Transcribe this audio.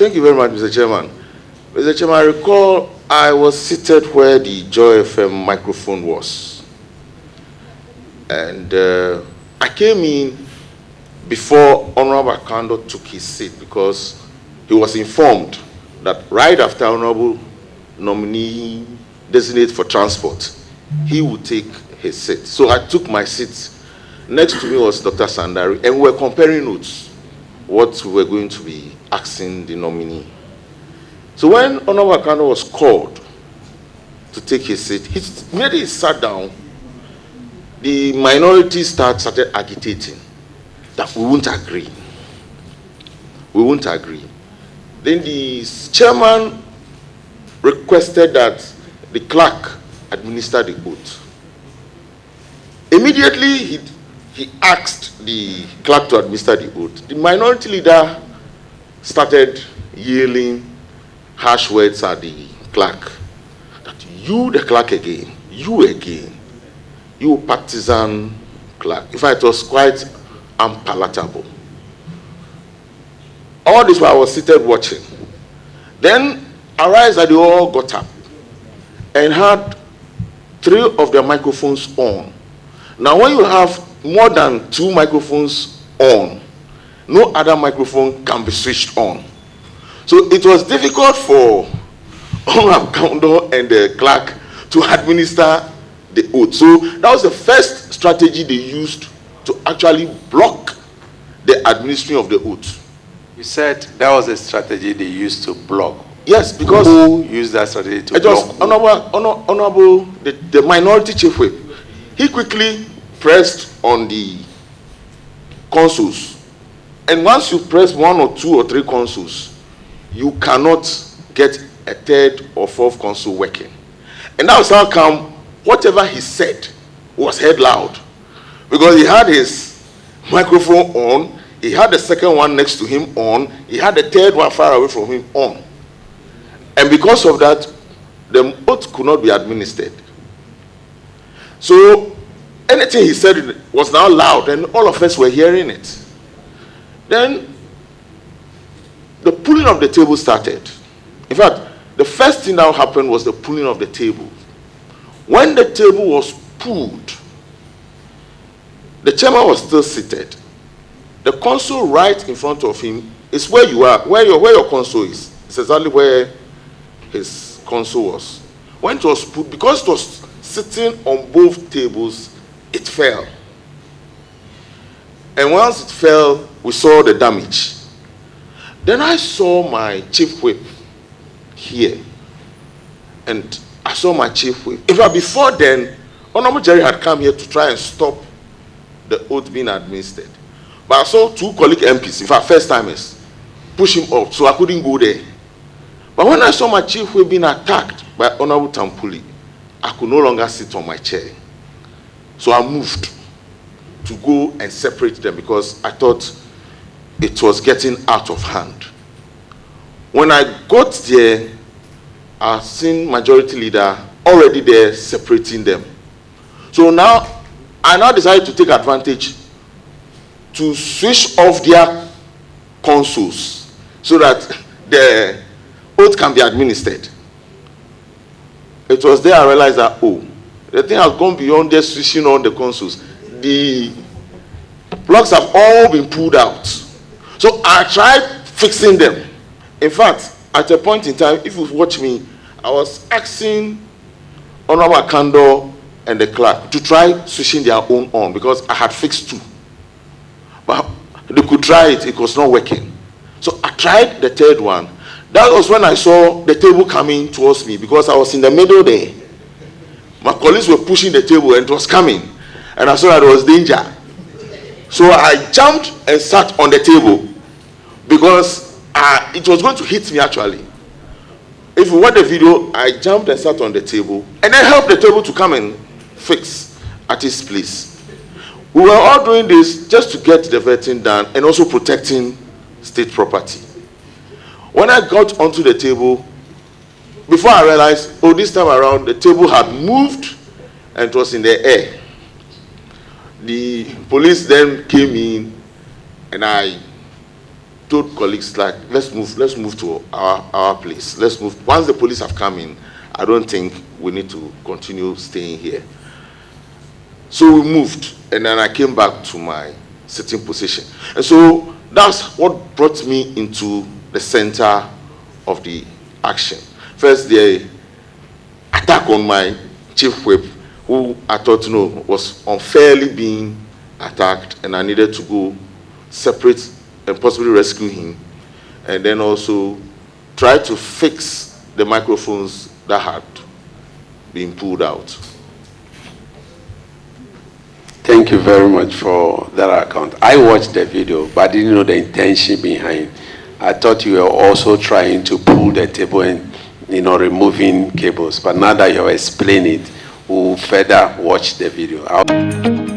Thank you very much, Mr. Chairman. Mr. Chairman, I recall I was seated where the Joy FM microphone was. And I came in before Honorable Akando took his seat because he was informed that right after Honorable nominee designate for transport, he would take his seat. So I took my seat. Next to me was Dr. Sandari, and we were comparing notes, what we were going to be asking the nominee. So when Honorable Akando was called to take his seat, immediately he sat down. The minority started agitating that we won't agree. We won't agree. Then the chairman requested that the clerk administer the oath. Immediately, he asked the clerk to administer the oath. The minority leader started yelling harsh words at the clerk. That you, the clerk again, you partisan clerk. In fact, it was quite unpalatable. All this while I was seated watching. Then arise that they all got up and had 3 of their microphones on. Now when you have more than 2 microphones on, no other microphone can be switched on. So it was difficult for Honorable Akando and the clerk to administer the oath. So that was the first strategy they used to actually block the administering of the oath. You said that was a strategy they used to block. Yes, because who used that strategy to block? Honorable, the minority chief whip, he quickly pressed on the consoles. And once you press 1 or 2 or 3 consoles, you cannot get a 3rd or 4th console working. And that was how come whatever he said was heard loud. Because he had his microphone on, he had the 2nd one next to him on, he had the 3rd one far away from him on. And because of that, the oath could not be administered. So anything he said was now loud, and all of us were hearing it. Then the pulling of the table started. In fact, the first thing that happened was the pulling of the table. When the table was pulled, the chairman was still seated. The console right in front of him is where you are, where your console is. It's exactly where his console was. When it was put, because it was sitting on both tables, it fell. And once it fell, we saw the damage. Then I saw my chief whip here. And I saw my chief whip. In fact, before then, Honorable Jerry had come here to try and stop the oath being administered. But I saw 2 colleague MPs, in fact, first timers, push him up, so I couldn't go there. But when I saw my chief whip being attacked by Honorable Tampuli, I could no longer sit on my chair. So I moved to go and separate them because I thought it was getting out of hand. When I got there, I seen majority leader already there separating them. So now, I decided to take advantage to switch off their consoles so that the oath can be administered. It was there I realized that, oh, the thing has gone beyond just switching on the consoles. The plugs have all been pulled out. So I tried fixing them. In fact, at a point in time, if you watch me, I was asking Honorable Akando and the clerk to try switching their own on because I had fixed 2. But they could try it, it was not working. So I tried the 3rd one. That was when I saw the table coming towards me because I was in the middle there. My colleagues were pushing the table and it was coming. And I saw that there was danger. So I jumped and sat on the table because it was going to hit me actually. If you watch the video, I jumped and sat on the table and then helped the table to come and fix at its place. We were all doing this just to get the vetting done and also protecting state property. When I got onto the table, before I realized, oh, this time around, the table had moved and it was in the air. The police then came in and I told colleagues, like, let's move to our place. Let's move. Once the police have come in, I don't think we need to continue staying here. So we moved, and then I came back to my sitting position. And so that's what brought me into the center of the action. First, the attack on my chief whip, who I thought, was unfairly being attacked, and I needed to go separate and possibly rescue him, and then also try to fix the microphones that had been pulled out. Thank you very much for that account. I watched the video, but I didn't know the intention behind. I thought you were also trying to pull the table and, removing cables. But now that you have explained it, we'll further watch the video.